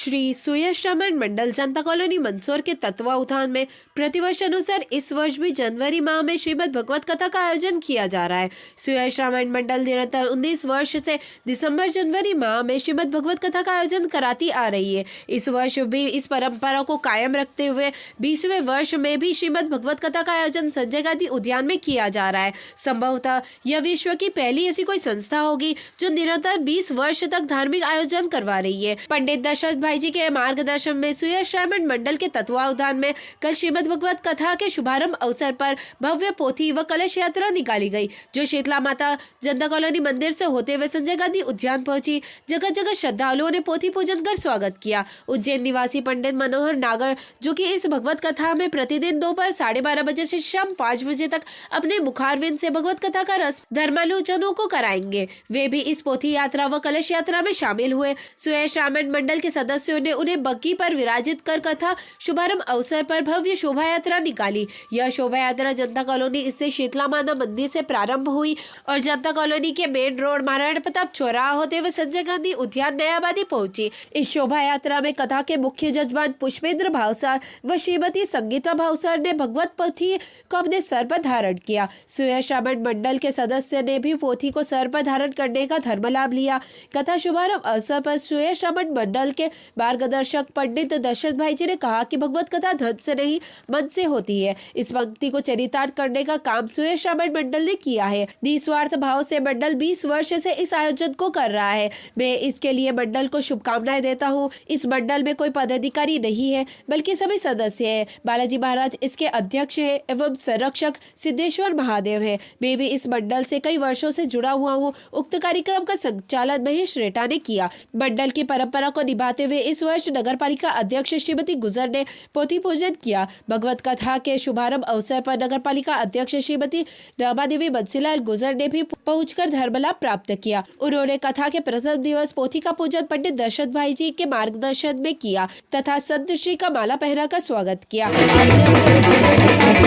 श्री सुयश रामायण मंडल जनता colony Mandsaur के तत्वावधान में प्रतिवर्ष अनुसार इस वर्ष भी जनवरी माह में श्रीमद् भगवत कथा का आयोजन किया जा रहा है। सुयश रामायण मंडल निरंतर 19 वर्ष से दिसंबर जनवरी माह में श्रीमद् भगवत कथा का आयोजन कराती आ रही है। इस वर्ष भी इस परंपरा को कायम रखते हुए 20वें वर्ष में भी श्रीमद् भगवत कथा का आयोजन संजय गांधी उद्यान में किया जा रहा है। संभवतः यह विश्व की पहली ऐसी कोई संस्था होगी जो निरंतर 20 वर्ष तक धार्मिक आयोजन करवा रही है। पंडित दशरथ भाई जी के मार्गदर्शन में सुयश रामायण मंडल के तत्वावधान में कल श्रीमद् भगवत कथा के शुभारंभ अवसर पर भव्य पोथी व कलश यात्रा निकाली गई, जो शीतला माता जनता कॉलोनी मंदिर से होते हुए संजय गांधी उद्यान पहुंची। जगह जगह श्रद्धालुओं ने पोथी पूजन कर स्वागत किया। उज्जैन निवासी पंडित मनोहर नागर, जो कि इस भगवत कथा में प्रतिदिन दोपहर 12:30 बजे से शाम 5 बजे तक अपने मुखारविंद से भगवत कथा का रस धर्मालुजनों को कराएंगे, वे भी इस पोथी यात्रा व कलश यात्रा में शामिल हुए। सुयश रामायण मंडल के सदस्यों ने उन्हें बग्गी पर विराजित कर कथा शुभारंभ अवसर पर भव्य शोभा यात्रा निकाली। यह शोभा यात्रा जनता कॉलोनी स्थित शीतला माता मंदिर से प्रारंभ हुई और जनता कॉलोनी के मेन रोड महाराणा प्रताप चौराहा होते हुए संजय गांधी उद्यान नयाबादी पहुंची। इस शोभा यात्रा में कथा के मुख्य जजमान पुष्पेंद्र भावसार व श्रीमती संगीता भावसार ने भगवत पोथी को अपने सर पर धारण किया। सुयश रामायण मंडल के सदस्य ने भी पोथी को सर पर धारण करने का धर्म लाभ लिया। कथा शुभारंभ अवसर पर सुयश रामायण मंडल के मार्गदर्शक पंडित दशरथ भाई जी ने कहा कि भगवत कथा धन से नहीं मन से होती है। इस पंक्ति को चरितार्थ करने का काम सुयश रामायण मंडल ने किया है। निस्वार्थ भाव से मंडल 20 वर्ष से इस आयोजन को कर रहा है। मैं इसके लिए मंडल को शुभकामनाएं देता हूँ। इस मंडल में कोई पदाधिकारी नहीं है, बल्कि सभी सदस्य हैं। बालाजी महाराज इसके अध्यक्ष है एवं संरक्षक सिद्धेश्वर महादेव है। मैं भी इस मंडल से कई वर्षों से जुड़ा हुआ हूँ। उक्त कार्यक्रम का संचालन महेश रेटा ने किया। मंडल की परंपरा को निभाते हुए इस वर्ष नगर पालिका अध्यक्ष श्रीमती गुजर ने पोथी पूजन किया। भगवत कथा के शुभारंभ अवसर पर नगर पालिका अध्यक्ष श्रीमती रामादेवी बंसीलाल गुजर ने भी पहुंचकर धर्मलाभ प्राप्त किया। उन्होंने कथा के प्रथम दिवस पोथी का पूजन पंडित दशरथ भाई जी के मार्गदर्शन में किया तथा संत श्री का माला पहनाकर स्वागत किया।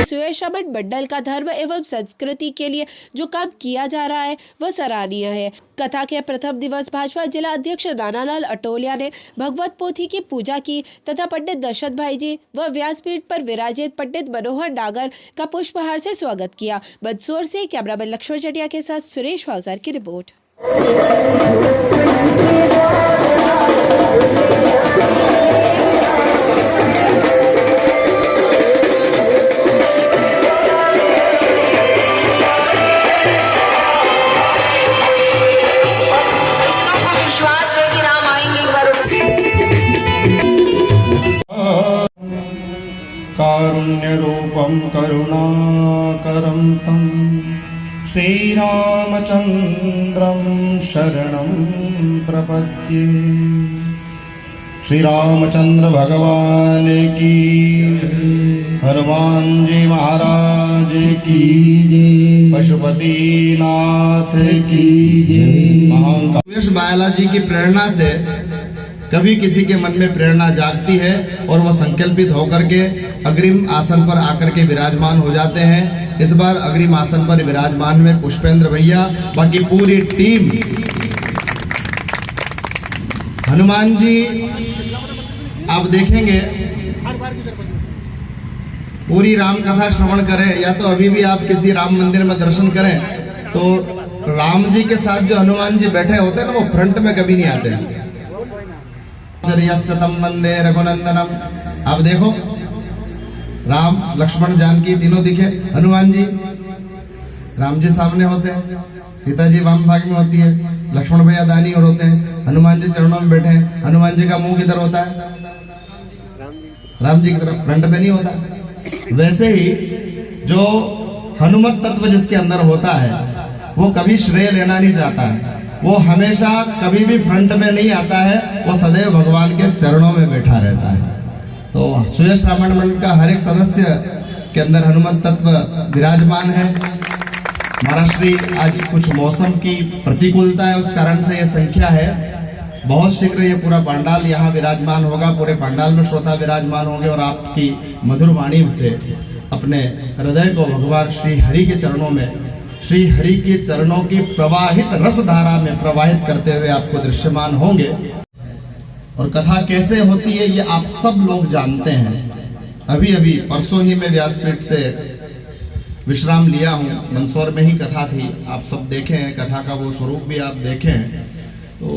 सुयश रामायण मंडल का धर्म एवं संस्कृति के लिए जो काम किया जा रहा है वह सराहनीय है। कथा के प्रथम दिवस भाजपा जिला अध्यक्ष नानालाल अटोलिया ने भगवत पोथी की पूजा की तथा पंडित दशरथ भाई जी व व्यासपीठ पर विराजित पंडित मनोहर नागर का पुष्पहार से स्वागत किया। मंदसौर से कैमरामैन लक्ष्मण चटिया के साथ सुरेश भावसार की रिपोर्ट। कारुण्यरूपं करुणाकरं तं श्रीरामचन्द्रं शरणं प्रपद्ये। श्रीरामचंद्र भगवान की, हनुमान जी महाराज की, पशुपतिनाथ की जय। सुयश बालाजी की प्रेरणा से कभी किसी के मन में प्रेरणा जागती है और वह संकल्पित होकर के अग्रिम आसन पर आकर के विराजमान हो जाते हैं। इस बार अग्रिम आसन पर विराजमान में पुष्पेंद्र भैया, बाकी पूरी टीम। हनुमान जी आप देखेंगे पूरी राम कथा श्रवण करें या तो अभी भी आप किसी राम मंदिर में दर्शन करें तो राम जी के साथ जो हनुमान जी बैठे होते हैं ना, वो फ्रंट में कभी नहीं आते हैं। वंदे रघुनंदनम। आप देखो राम लक्ष्मण जानकी तीनों दिखे। हनुमान जी, राम जी सामने होते हैं, सीता जी वाम भाग में होती है, लक्ष्मण भैया दानी और होते हैं, हनुमान जी चरणों में बैठे हैं। हनुमान जी का मुंह किधर होता है? राम जी की तरफ, फ्रंट में नहीं होता। वैसे ही जो हनुमत तत्व जिसके अंदर होता है वो कभी श्रेय लेना नहीं चाहता है, वो हमेशा कभी भी फ्रंट में नहीं आता है, वो सदैव भगवान के चरणों में बैठा रहता है। तो सुयश रामायण मंडल का हर एक सदस्य के अंदर हनुमत तत्व विराजमान है। महाराष्ट्री आज कुछ मौसम की प्रतिकूलता है, उस कारण से यह संख्या है। बहुत शीघ्र ये पूरा पंडाल यहाँ विराजमान होगा, पूरे पंडाल में श्रोता विराजमान होंगे और आपकी मधुर वाणी से अपने हृदय को भगवान श्री हरि के चरणों में, श्री हरि के चरणों की प्रवाहित रस धारा में प्रवाहित करते हुए आपको दृश्यमान होंगे। और कथा कैसे होती है ये आप सब लोग जानते हैं। अभी अभी परसों ही मैं व्यासपीठ से विश्राम लिया हूँ। मंदसौर में ही कथा थी, आप सब देखें हैं, कथा का वो स्वरूप भी आप देखें। तो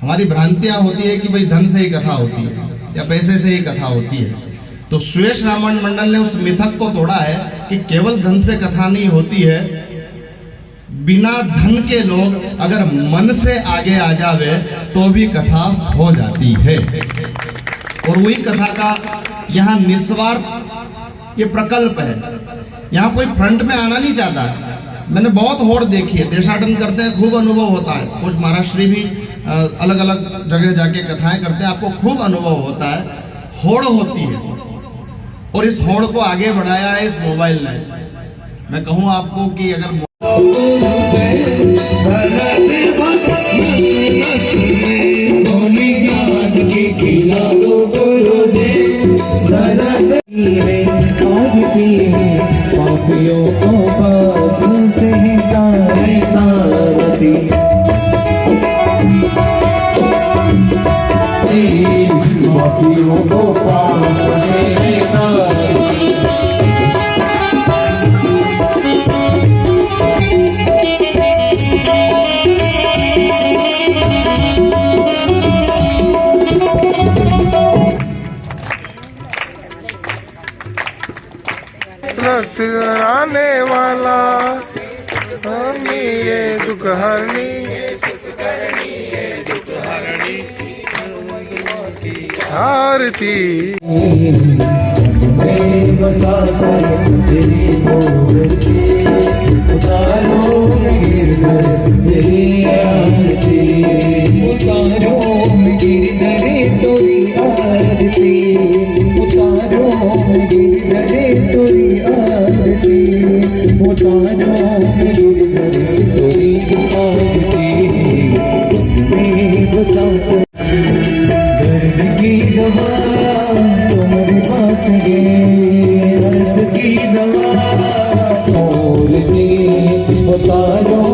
हमारी भ्रांतियां होती है कि भाई धन से ही कथा होती है या पैसे से ही कथा होती है। तो सुयश रामायण मंडल ने उस मिथक को तोड़ा है कि केवल धन से कथा नहीं होती है, बिना धन के लोग अगर मन से आगे आ जावे तो भी कथा हो जाती है। और वही कथा का यहाँ निस्वार्थ ये प्रकल्प है। यहाँ कोई फ्रंट में आना नहीं चाहता। मैंने बहुत होड़ देखी है, देशाटन करते हैं, खूब अनुभव होता है। कुछ महाराष्ट्री भी अलग अलग जगह जाके कथाएं करते हैं, आपको खूब अनुभव होता है। होड़ होती है और इस होड़ को आगे बढ़ाया है इस मोबाइल ने। मैं कहूँ आपको कि अगर पापियों को पाप से तारती, पापियों को पाप से तारती। आने वाला हरनी ये दुख हरनी, आरती दर्द की दवा तुम्हारे पास है, दर्द की दवा और बता दो।